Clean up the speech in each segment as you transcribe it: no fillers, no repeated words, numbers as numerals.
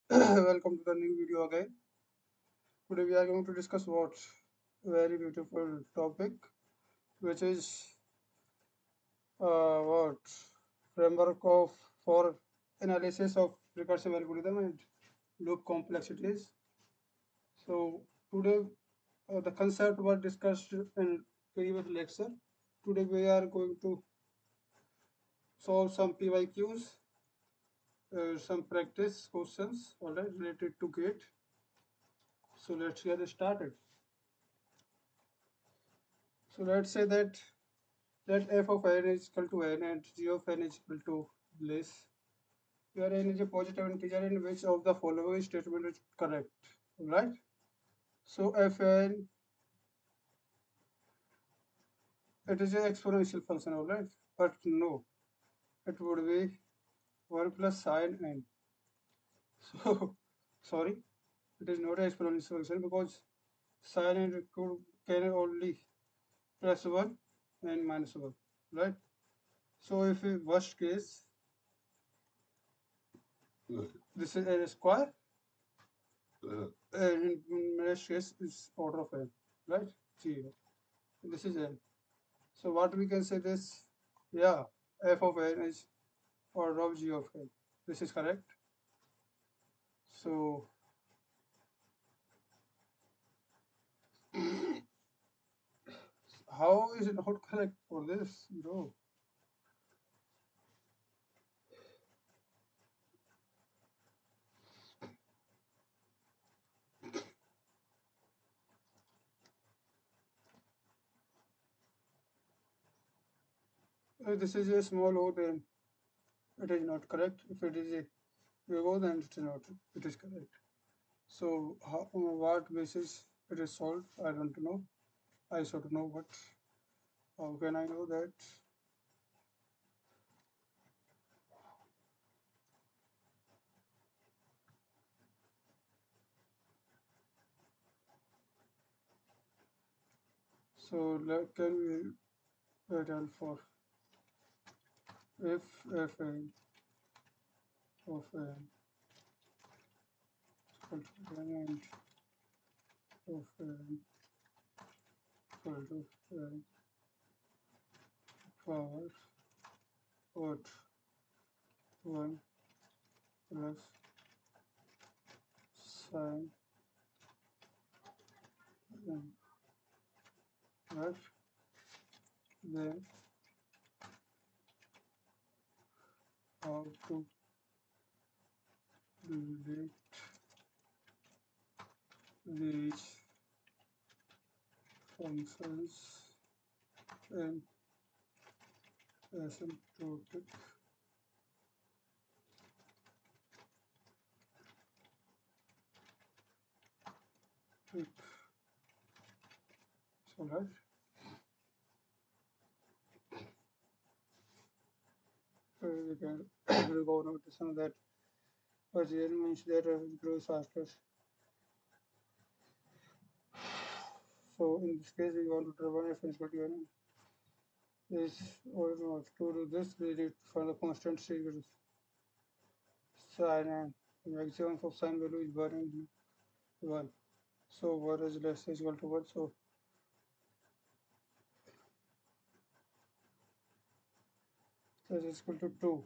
Welcome to the new video again. Today we are going to discuss what very beautiful topic, which is what framework of for analysis of recursive algorithm and loop complexities. So today the concept was discussed in previous lecture. Today we are going to solve some PYQs, some practice questions, alright, related to gate. So let's get started. So let's say that f of n is equal to n and g of n is equal to this, where n is a positive integer in which of the following statement is correct, right? So fn, it is an exponential function, alright, but no, it would be 1 plus sine n. So sorry, it is not an exponential function because sine n can only plus 1 and minus 1, right? So if in worst case this is n square, in best case is order of n, right? 0. This is n. So what we can say this, yeah, f of n is order of g of n. This is correct. So how is it not correct for this, bro? If this is a small o, then it is not correct. If it is a big O, then it is not. It is correct. So how, on what basis it is solved? I don't know. I should know, but how can I know that? So can we tell for if fn of n equal to n and of n equal to n power what 1 plus sine n, right? Then how to relate these functions in asymptotic type. So right, we can we go now to some that here means that it grows faster. So in this case, we want to determine if n equal to n is or not. To do this, we need to find the constant series sine n. The maximum of sine value is 1 and 1. So 1 is less is equal to 1. So this is equal to 2,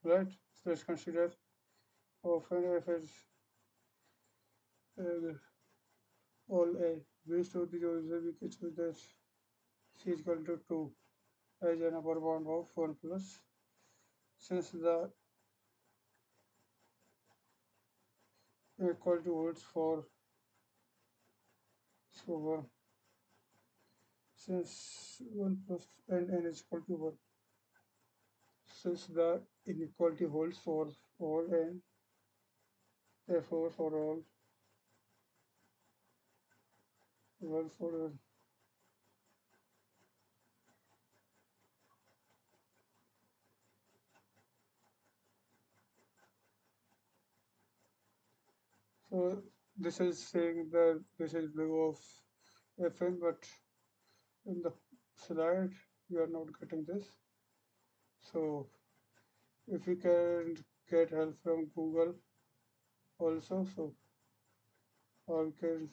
right? So let's consider often f is uh, all a. We store the original we can choose that c is equal to 2 as an upper bound of 1 plus. Since the equality holds for so 1, since 1 plus n is equal to 1, since the inequality holds for all n, therefore for all, well for all. So this is saying that this is below of fn, but in the slide we are not getting this. So if we can get help from Google also. So or we can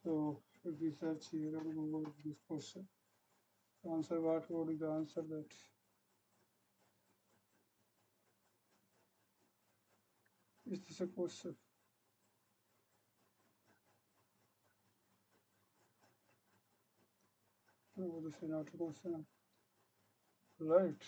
so if we search here on Google this question, answer what would be the answer that is this a question? No, this is not a question. Right.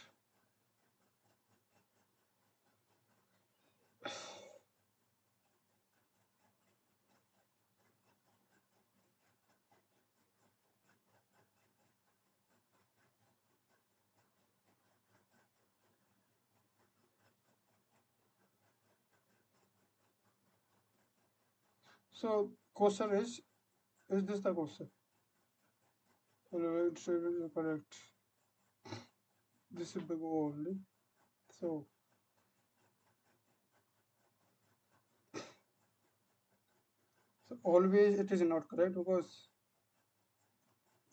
So question is this the question? Well, it's correct. This is big O only. So always it is not correct because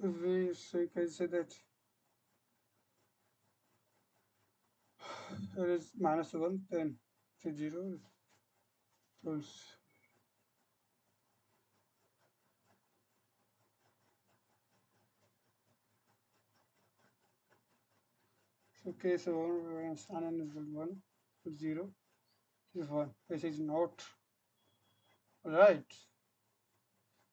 if we say, can say that it is -1, then it is 0. So, so case 1 is unequal 1, 0 is 1. This is not right.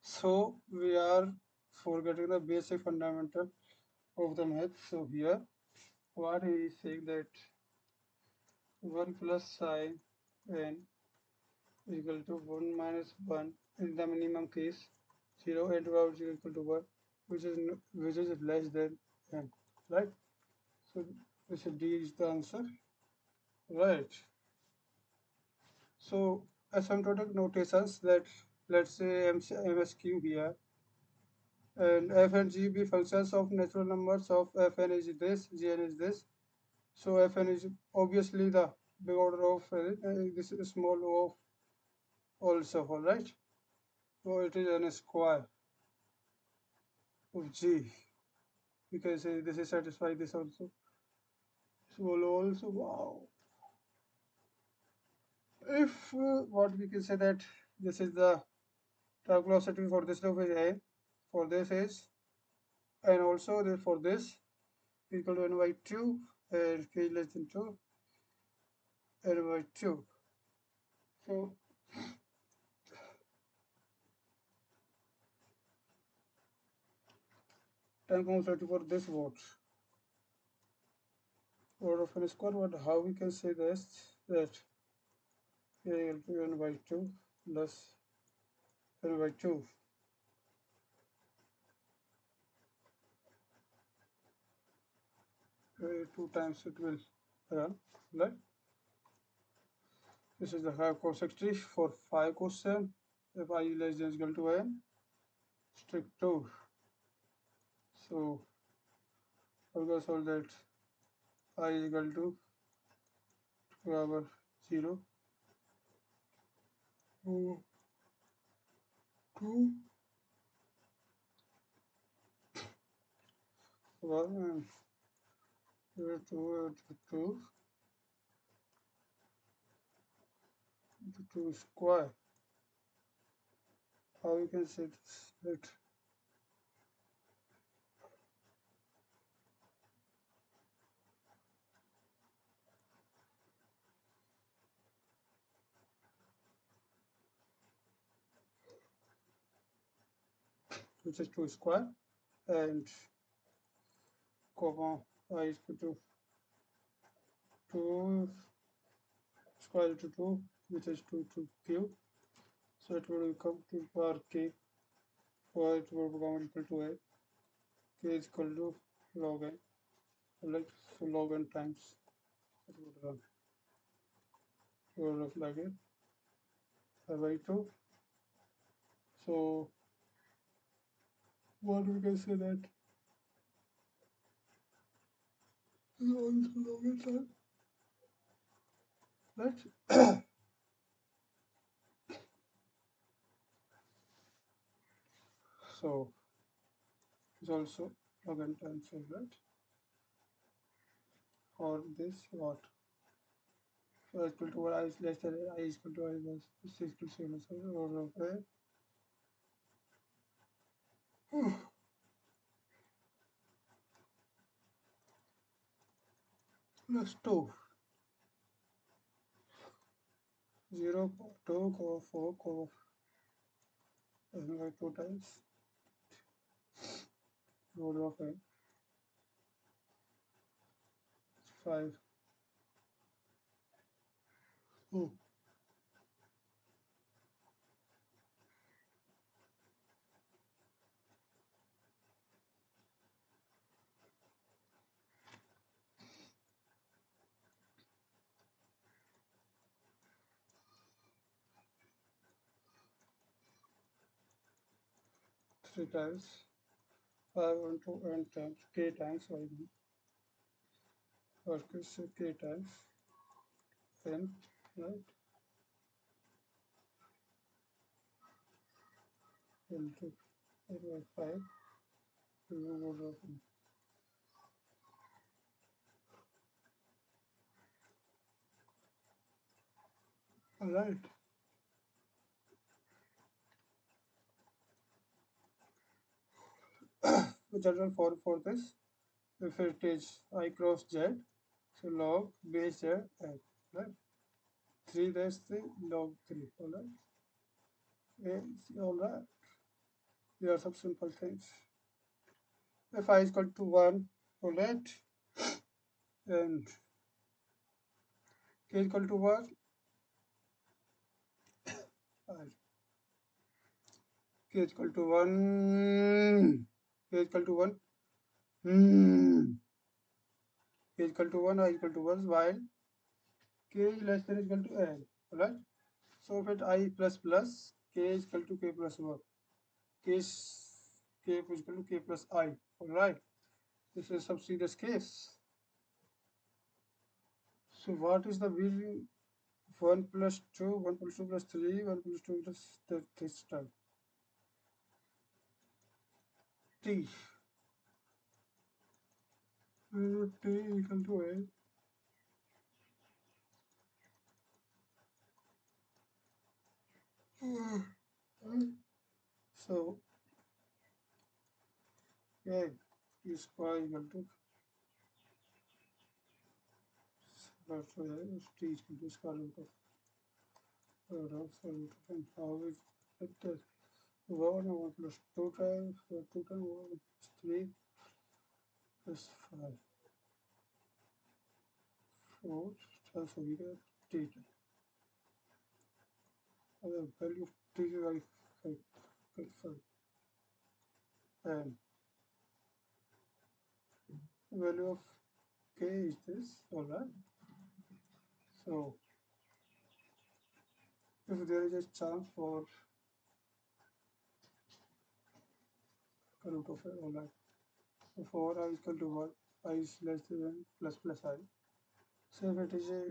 So we are forgetting the basic fundamental of the math. So here, what he is saying that 1 plus psi n is equal to 1 minus 1 in the minimum case 0 and 12 is equal to 1, which is less than n, right? So this is D is the answer, right? So asymptotic notations that let's say MSQ here and f and g be functions of natural numbers of fn is this, gn is this. So fn is obviously the big order of this small o of also, all right? So it is n square of g. You can say this is satisfy this also. Small o also, wow. If what we can say that this is the track velocity for this loop is a, for this is, and also for this equal to n by 2 and k less than 2 n by 2. So time complexity for this what order of n square, but how we can say this that k equal to n by 2 plus n by 2. 2 times it will run, right? This is the 5 cos 60 for 5 question. If I less than is equal to n, strict 2. So we can solve that I is equal to 2 over 0 2 2 1 and 2 2 into 2 square. How we can say this? That which is 2 square and comma I is equal to 2 square to 2, which is 2 to cube. So it will become 2 power k, or it will become equal to a k is equal to log n, like so log n times it would run. It will look like it by 2. So what we can say that is also log n time, right? So it's also log n times, right? for this what? So I is equal to what? I is less than I is equal to I less is equal to 7. So order of a plus 2. 0, 2, cover 4, cover and by 2 times order of a 5. 3 times 5 into n times k times y or k times n, right? Into n by 5 to the order of n. Alright. The general form for this, if it is I cross z, so log base z n, right? 3 that's the log 3, alright? Alright. These are some simple things. If I is equal to 1, alright, and k is equal to 1, and k is equal to 1, k is equal to 1, k is equal to 1, I is equal to 1, while k is less than or equal to n, alright? So if it I plus plus, k is equal to k plus 1, k is k is equal to k plus I, alright? This is some serious case. So what is the meaning 1 plus 2, 1 plus 2 plus 3, 1 plus 2 plus this term? T. T equal to A. So, A is y equal to T is equal to square root of square root of n. How is it? 1 plus 2 times 2 times 1 plus 3 plus 5 4 so we get t. The value of t is like 5 and value of k is this, alright. So if there is a chance for root of a, alright. So for I is equal to 1, I is less than plus plus I. So if it is a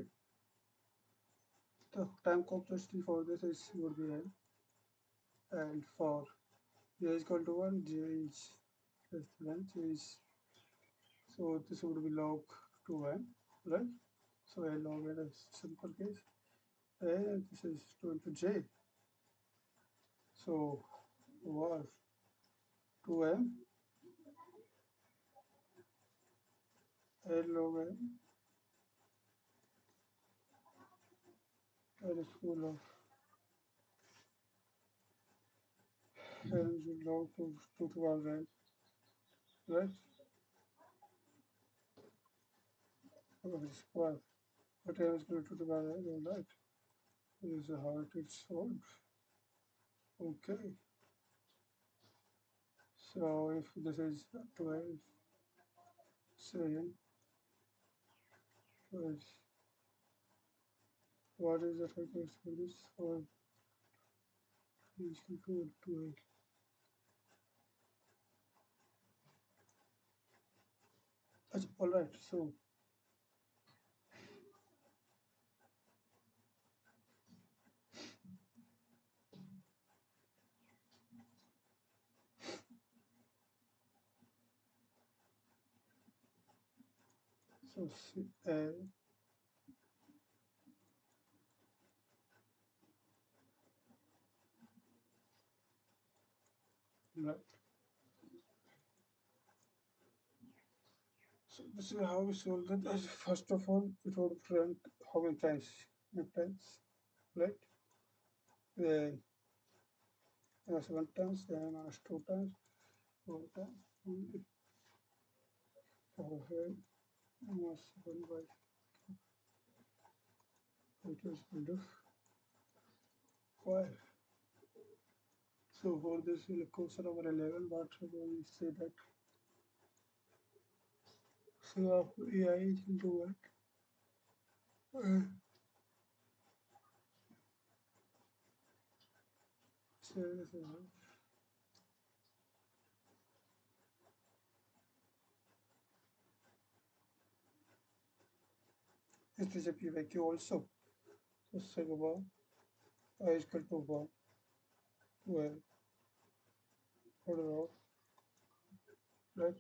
the time complexity for this is would be n, and for j is equal to 1, j is less than j is, so this would be log 2n, right? So a log n is simple case, and this is 2 into j. So was 2m n log n, that is full of n log 2 to 1 n, right? Square. But n is equal to 2 to 1 n, right? This is how it is solved. Okay. So if this is 12, say, was what is the frequency for this? Or is equal to 12. All right. So So right. So this is how we solve that. First of all, it would print how many times? Eight times, right? Then minus one times, then minus two times, one time, only over minus one by it is equal to 5. So for this question number 11, what should we say that? So of AI is into what? So it is a PYQ also. So sigma I is equal to 1, well, order of, right?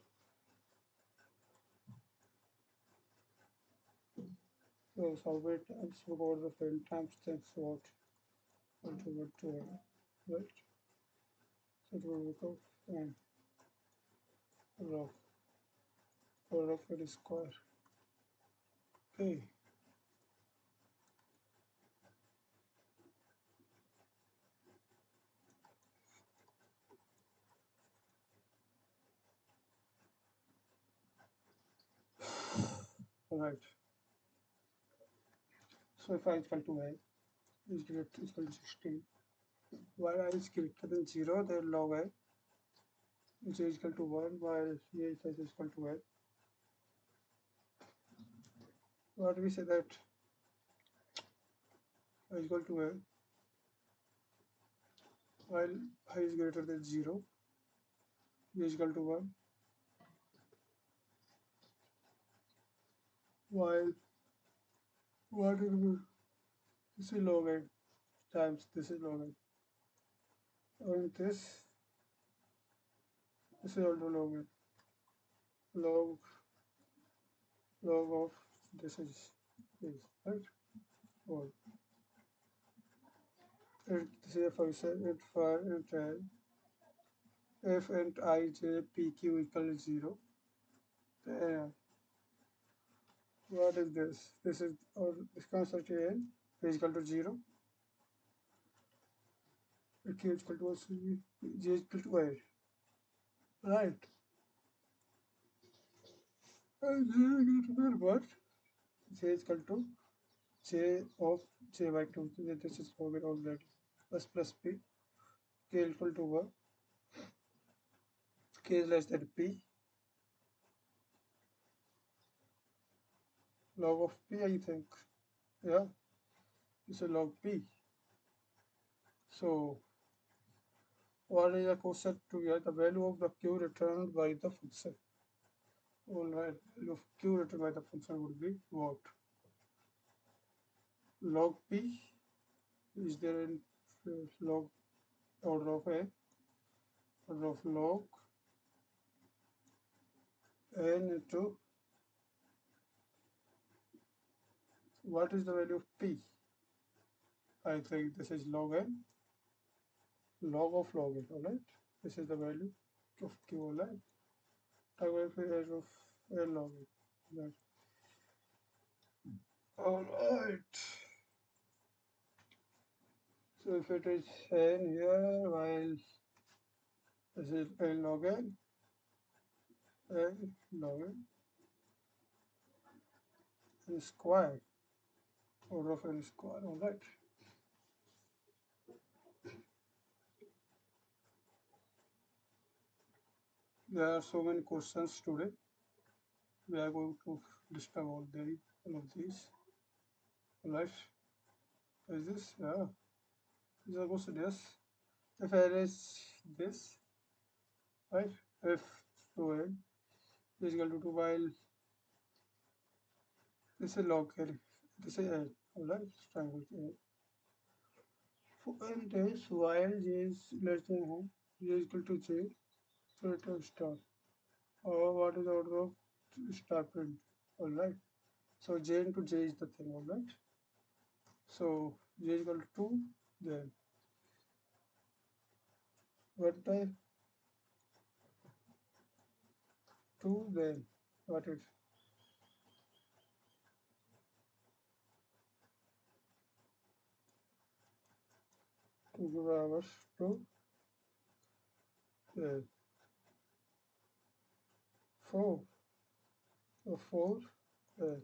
So solve it and so order of n times thanks what? 1 to 1 to 1, right? So it will become n order of n square. Okay, alright. So if I is equal to I is equal to 16, while I is greater than 0, then log I is equal to 1, while here is equal to I. What we say that I is equal to I, while I is greater than 0, I is equal to 1, while what will be this is log n times this is log n, and this is also log n, log log of this is right. Or it this is a function it for it if and I j p q equals 0, then what is this? This is or this constant n is equal to 0, q is equal to j is equal to I, right? And j is equal to what? J is equal to j of j by 2. This is forget already. Plus p, k is equal to 1, k is less than p, log of p, I think. Yeah, it's a log p. So, what is the question to get the value of the q returned by the function? Alright, value of q returned by the function would be what? Log p is there in log order of a, order of log n into what is the value of p? I think this is log n, log of log n, alright? This is the value of q, alright? I will be as of n log n. Right. Alright. So if it is n here, while this is n log n log n square, order of n square, alright. There are so many questions today. We are going to discuss all of these. Alright. Is this? Yeah. Is a question, yes. If n is this, right? If 2n is equal to 2, while this is log n, this is n, alright? Triangle n. For n days, while j is less than n, j is equal to j, so it will start. Or what is the order of star print? All right. So j into j is the thing. All right. So j is equal to 2. Then what type 2? Then what is 2 to the power 2? Then 4. So 4. Then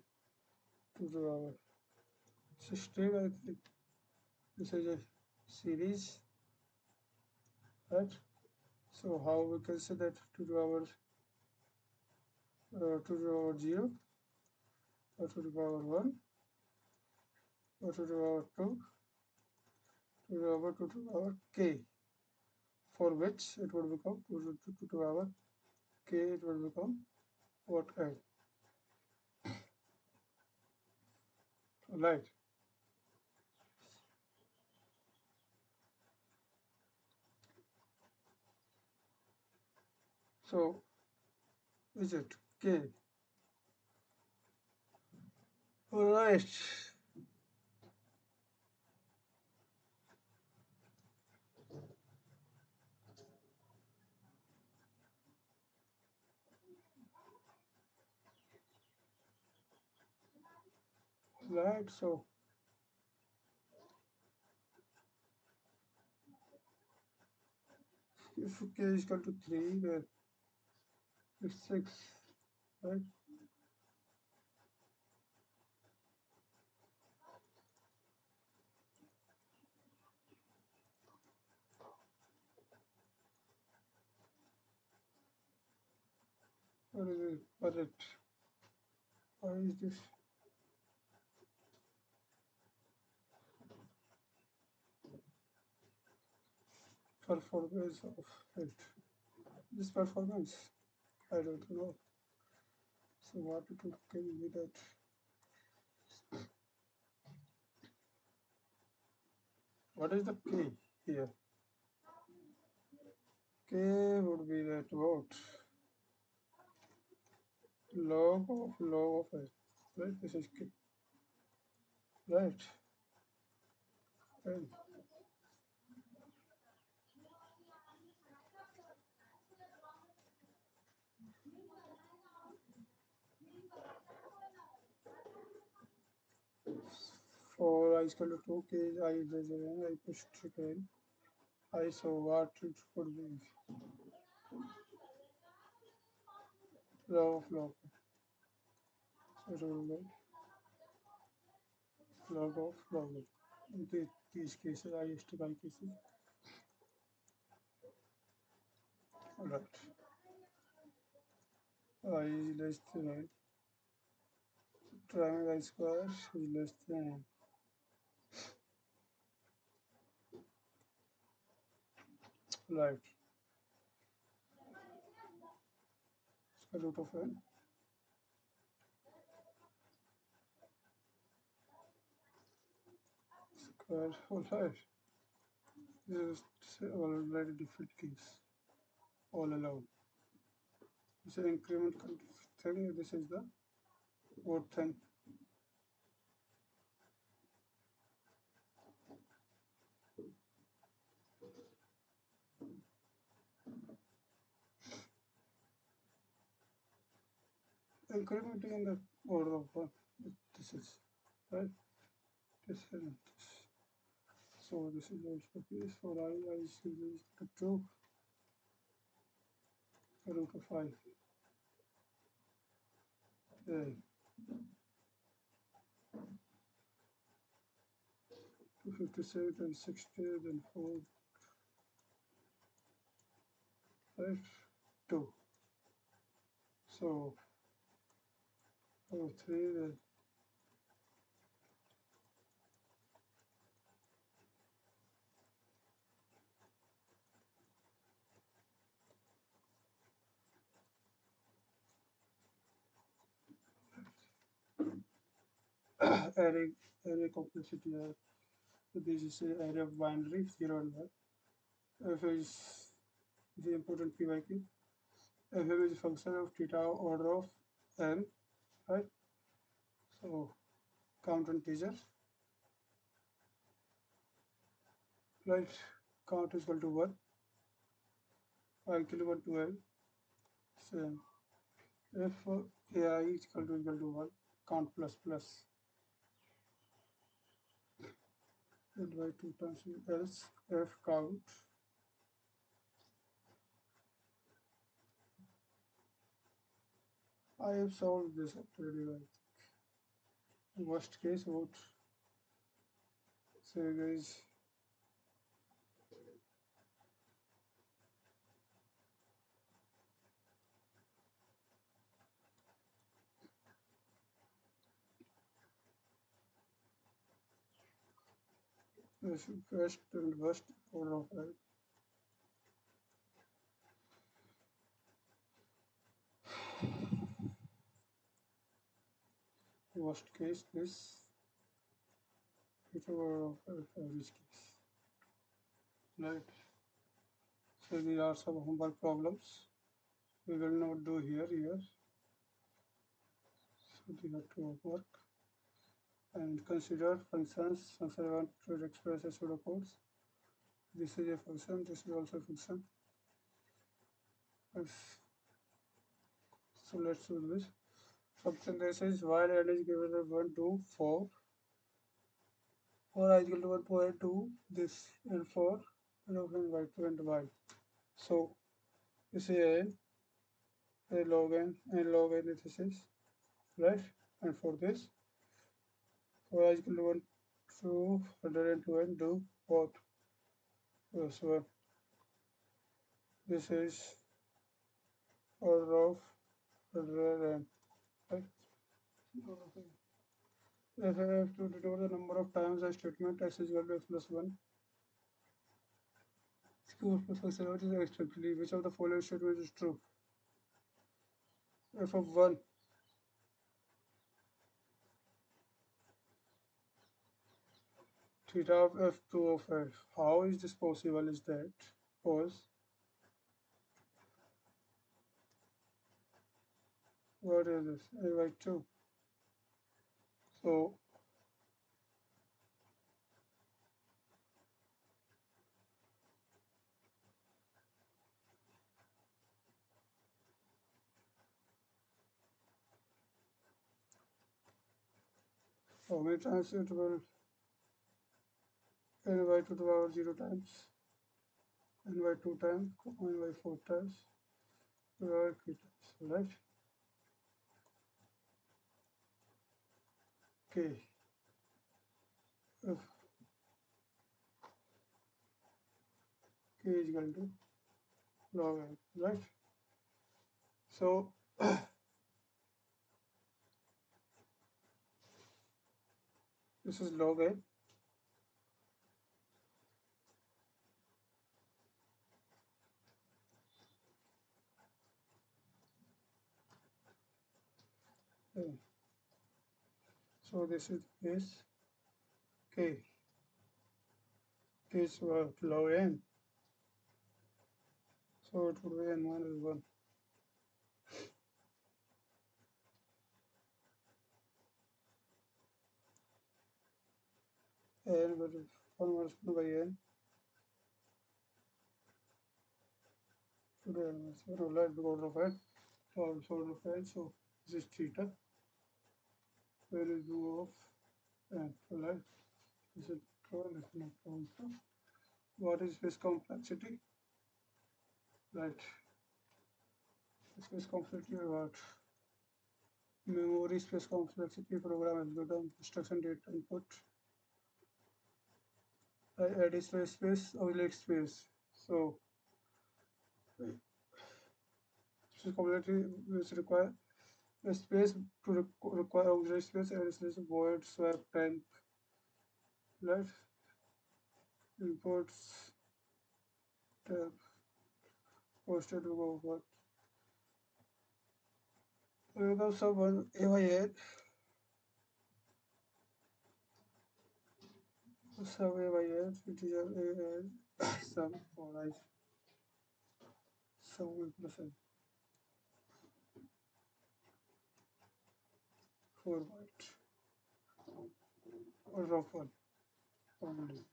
2 to the power 16. I think this is a series, right? So how we can say that 2 to the power 2 to the power 0, or 2 to the power 1, or 2 to the power 2, 2 to the power 2 to the power k, for which it would become 2 to the power k, it will become what n, right? So is it k? All right. Right. So if k is equal to 3, then it's 6, right? What is it? Correct. Why is this performance of it? This performance, I don't know. So what it can be that? What is the k here? K would be that what? Log of it, right? This is k, right? And for I is equal to 2, k is I is I pushed again. I, so what it would be? Log. So it will be log. In these cases, I used to buy cases. Alright. I is less than triangle I square is less than right square root of n square. Alright. This is already different case all along. This is increment thing. This is the word thing. Incrementing in the order of one. This is right. This and this. So this is also the case for I is equal to 2 root of 5. Then 257 and 60, then 4, right? 2. So 3, then array complexity. This is an array of binary 0 and 1. F is the important p by q. Fm is a function of theta order of n, right? So count integer, right? Count is equal to 1, I equal to 1 to L. So if AI is equal to 1, count plus plus, and by 2 times else if count I have solved this already, right? Worst case, what say guys? First and worst order of right. Worst case is it's order of average case, right? So these are some homework problems we will not do here. So these are to work and consider functions. Function want to express a pseudocodes. This is a function. This is also a function. If, so let's do this. Function this is while n is given as 1 to 4. For I is equal to 1.2 this and 4 and open y2 and y. So this is a log n this is right, and for this for I is equal to 1 to 102 and do what? So this is order of 100 right. If I have to denote the number of times a statement x is equal to x plus 1 square plus x is expectedly, which of the following statements is true? F of 1 theta of f2 of f. How is this possible? Is that because what is this? A by 2. So how many times it will n by 2 to the power 0 times, n by 2 times, n by 4 times, to the power k times, right? K. If k is equal to log n, right? So this is log n. So this is k. K is log n. So it would be n minus 1. N but 1 minus 1 by n to the n minus 1, right, because of n. So n. So this is theta. Where is u of n? Right. This is this is not also. What is space complexity? Right. Space complexity what? Memory space complexity, program algorithm, instruction data input, additional space, auxiliary space. So space complexity which require a space to require auxiliary space, additional void, swap, temp, right? Imports, tab, posted to go what? Algorithm sub one AYN, sub AYN, integer AN, sub for I, sub 1% 4 byte. order of 1 only.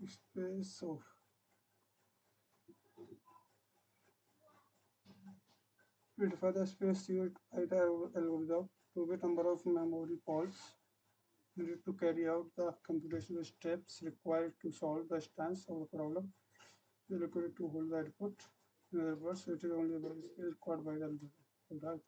Space of we define the space unit algorithm to be number of memory calls needed to carry out the computational steps required to solve the stance of the problem. We required to hold the output. In other words, it is only the space required by the algorithm. Right.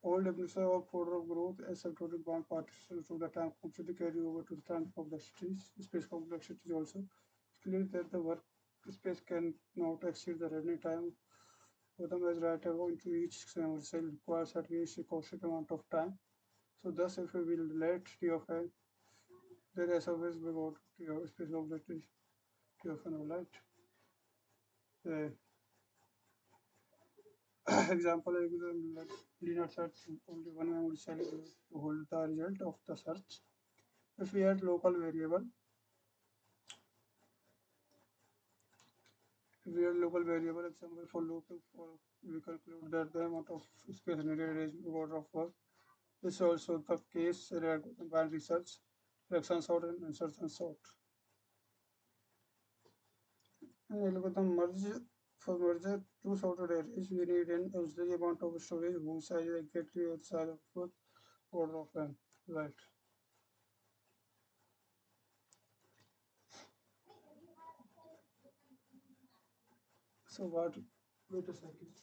All definition of order of growth as subtotal bound partitions to the time complexity carry over to the time complexities. Space complexity also. It's clear that the work space can not exceed the running time for them as writer into each memory cell requires at least a constant amount of time. So thus if we will let T of n, there is always be about T of space complexity T of n, right? The example is like linear search, only one memory cell is to hold the result of the search. If we add local variable, if we add local variable example for local for we calculate that the amount of space needed is order of work. This is also the case in binary search, selection sort and insertion sort. And algorithm merge for merger two sorted arrays, we need an auxiliary amount of storage whose size is exactly the size of fourth order of n. Right. So what? Wait a second.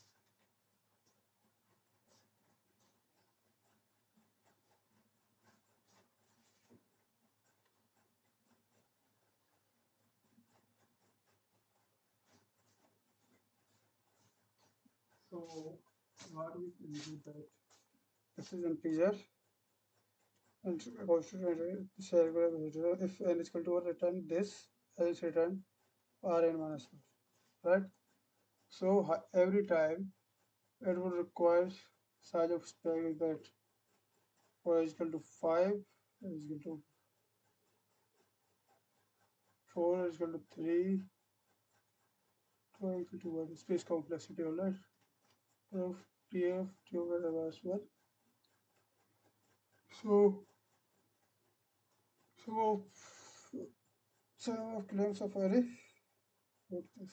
So what we can do that? This is integer and constant share if n is equal to return this else return rn minus 1. Right? So every time it would require size of stack is that y is equal to 5 is equal to 4 is equal to 3 12 equal to 1 space complexity all right of tf tf as well. So so some of claims of array what this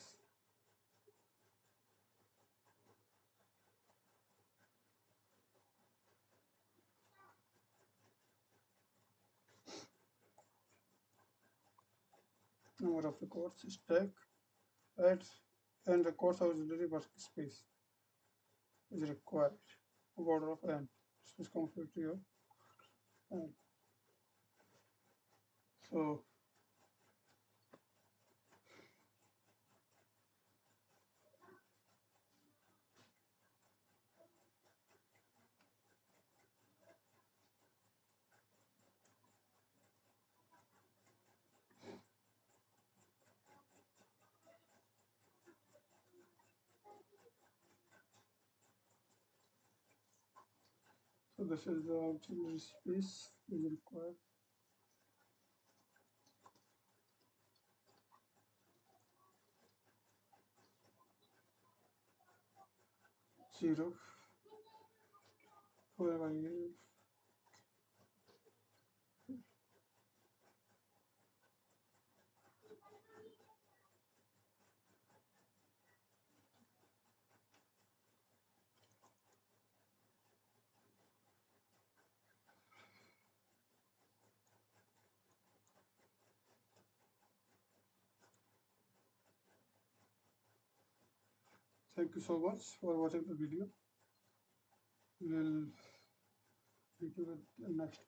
number of records stack right and records auxiliary workspace is required of order of n space complexity of n. So so this is the auxiliary space is required 0 wherever thank you so much for watching the video. We'll meet you with the next